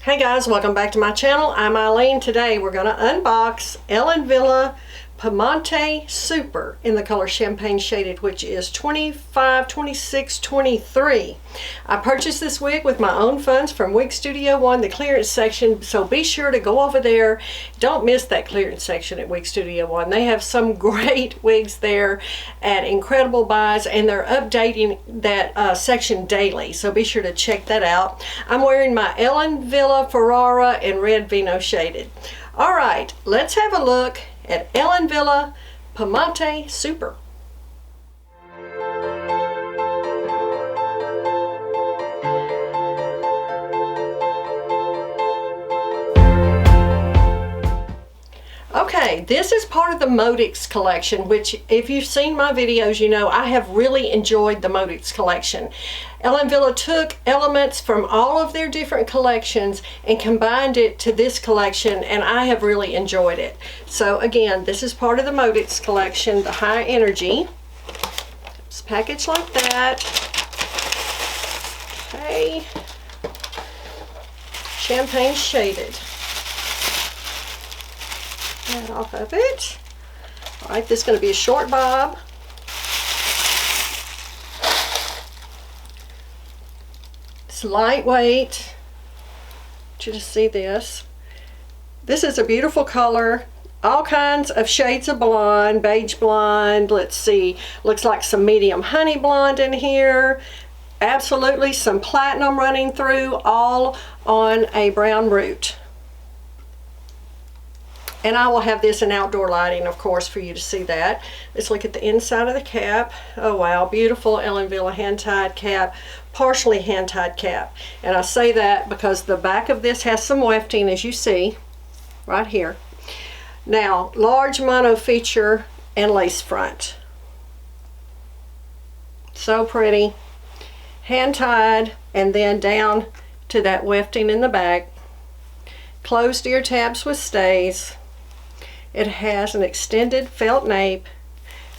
Hey guys, welcome back to my channel. I'm Eileen. Today we're going to unbox Ellen Wille Piemonte Super in the color Champagne Shaded, which is 25, 26, 23. I purchased this wig with my own funds from Wig Studio One, the clearance section, so be sure to go over there. Don't miss that clearance section at Wig Studio One. They have some great wigs there at incredible buys, and they're updating that section daily, so be sure to check that out. I'm wearing my Ellen Wille Ferrara in Red Vino Shaded. Alright, let's have a look at Ellen Wille Piemonte Super. Okay, this is part of the Modix collection, which if you've seen my videos, you know I have really enjoyed the Modix collection. Ellen Wille took elements from all of their different collections and combined it to this collection, and I have really enjoyed it. So again, this is part of the Modix collection, the High Energy. It's packaged like that. Okay. Champagne Shaded. That off of it. Alright, this is going to be a short bob. It's lightweight. I want you to see this. This is a beautiful color. All kinds of shades of blonde, beige blonde. Let's see. Looks like some medium honey blonde in here. Absolutely some platinum running through, all on a brown root. And I will have this in outdoor lighting, of course, for you to see that. Let's look at the inside of the cap. Oh wow, beautiful Ellen Wille hand-tied cap, partially hand-tied cap. And I say that because the back of this has some wefting, as you see, right here. Now, large mono feature and lace front. So pretty. Hand-tied, and then down to that wefting in the back. Closed ear tabs with stays. It has an extended felt nape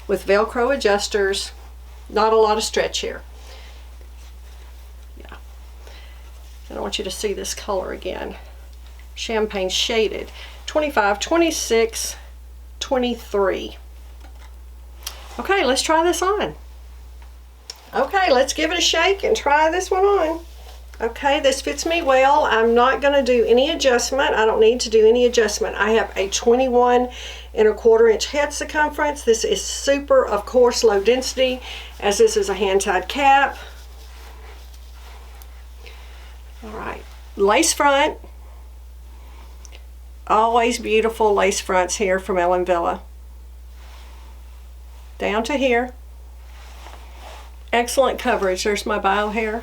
with Velcro adjusters. Not a lot of stretch here. Yeah. And I want you to see this color again. Champagne Shaded. 25, 26, 23. Okay, let's try this on. Okay, let's give it a shake and try this one on. Okay, this fits me well. I'm not going to do any adjustment. I don't need to do any adjustment. I have a 21 1/4 inch head circumference. This is super, of course, low density, as this is a hand-tied cap. Alright, lace front. Always beautiful lace fronts here from Ellen Wille. Down to here. Excellent coverage. There's my bio hair.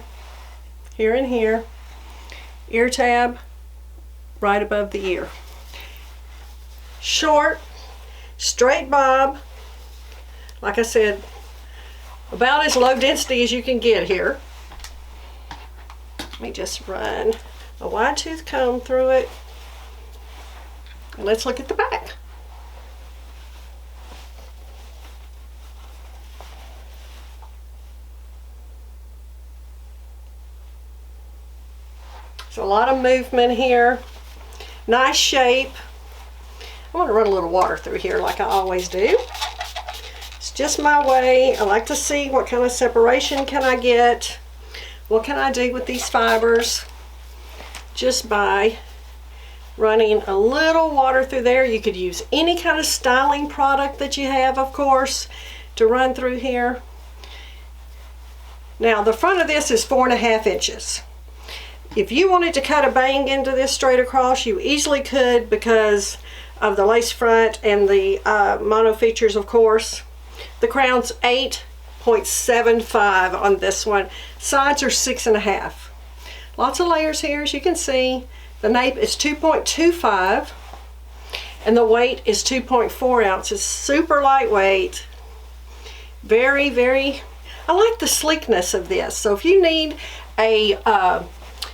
Here and here. Ear tab right above the ear. Short, straight bob. Like I said, about as low density as you can get here. Let me just run a wide tooth comb through it. And let's look at the back. There's a lot of movement here. Nice shape. I want to run a little water through here like I always do. It's just my way. I like to see what kind of separation can I get. What can I do with these fibers? Just by running a little water through there. You could use any kind of styling product that you have, of course, to run through here. Now, the front of this is 4.5 inches. If you wanted to cut a bang into this straight across, you easily could because of the lace front and the mono features, of course. The crown's 8.75 on this one. Sides are 6.5. Lots of layers here, as you can see. The nape is 2.25 and the weight is 2.4 ounces. Super lightweight. Very, very, I like the sleekness of this. So if you need a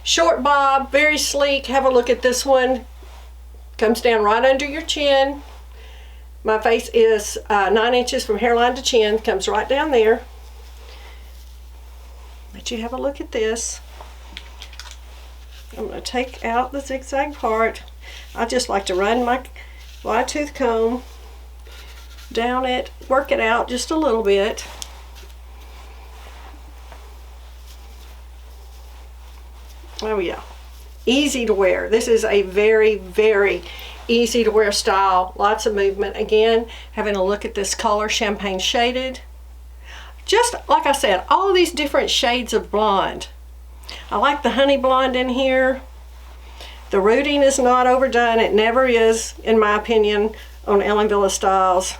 short bob, very sleek, have a look at this one. Comes down right under your chin. My face is 9 inches from hairline to chin. Comes right down there. Let you have a look at this. I'm going to take out the zigzag part. I just like to run my wide tooth comb down it, work it out just a little bit. Oh yeah, easy to wear. This is a very, very easy to wear style. Lots of movement. Again, having a look at this color, champagne shaded. Just like I said, all these different shades of blonde. I like the honey blonde in here. The rooting is not overdone. It never is, in my opinion, on Ellen Wille styles.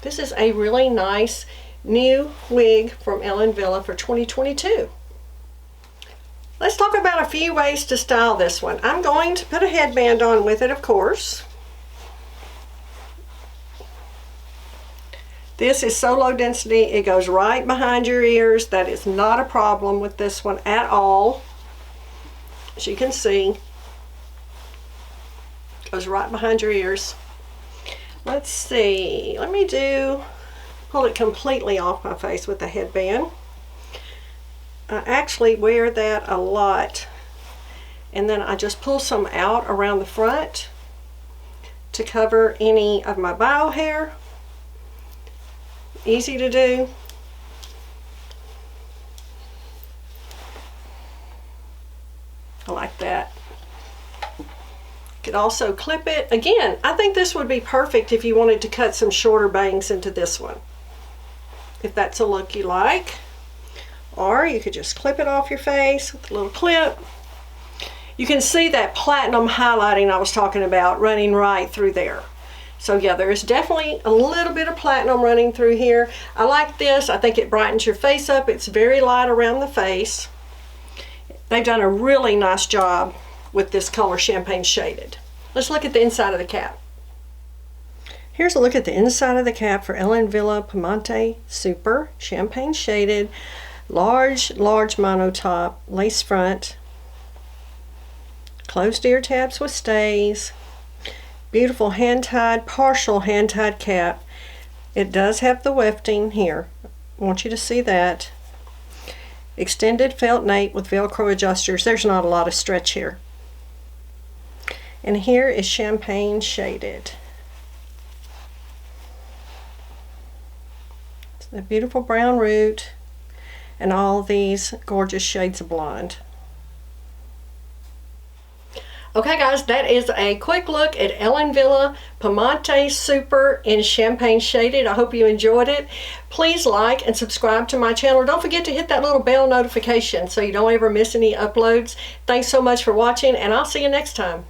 This is a really nice new wig from Ellen Wille for 2022. Let's talk about a few ways to style this one. I'm going to put a headband on with it, of course. This is so low density, it goes right behind your ears. That is not a problem with this one at all. As you can see, it goes right behind your ears. Let's see, pull it completely off my face with the headband. I actually wear that a lot, and then I just pull some out around the front to cover any of my bio hair. Easy to do. I like that. You could also clip it. Again, I think this would be perfect if you wanted to cut some shorter bangs into this one, if that's a look you like. Or you could just clip it off your face with a little clip. You can see that platinum highlighting I was talking about running right through there. So yeah, there is definitely a little bit of platinum running through here. I like this. I think it brightens your face up. It's very light around the face. They've done a really nice job with this color, champagne shaded. Let's look at the inside of the cap. Here's a look at the inside of the cap for Ellen Wille Piemonte Super, champagne shaded, large mono top, lace front, closed ear tabs with stays, beautiful hand-tied, partial hand-tied cap. It does have the wefting here. I want you to see that. Extended felt nape with Velcro adjusters. There's not a lot of stretch here. And here is champagne shaded. It's the beautiful brown root and all these gorgeous shades of blonde. Okay guys, that is a quick look at Ellen Wille Piemonte Super in champagne shaded. I hope you enjoyed it. Please like and subscribe to my channel. Don't forget to hit that little bell notification so you don't ever miss any uploads. Thanks so much for watching, and I'll see you next time.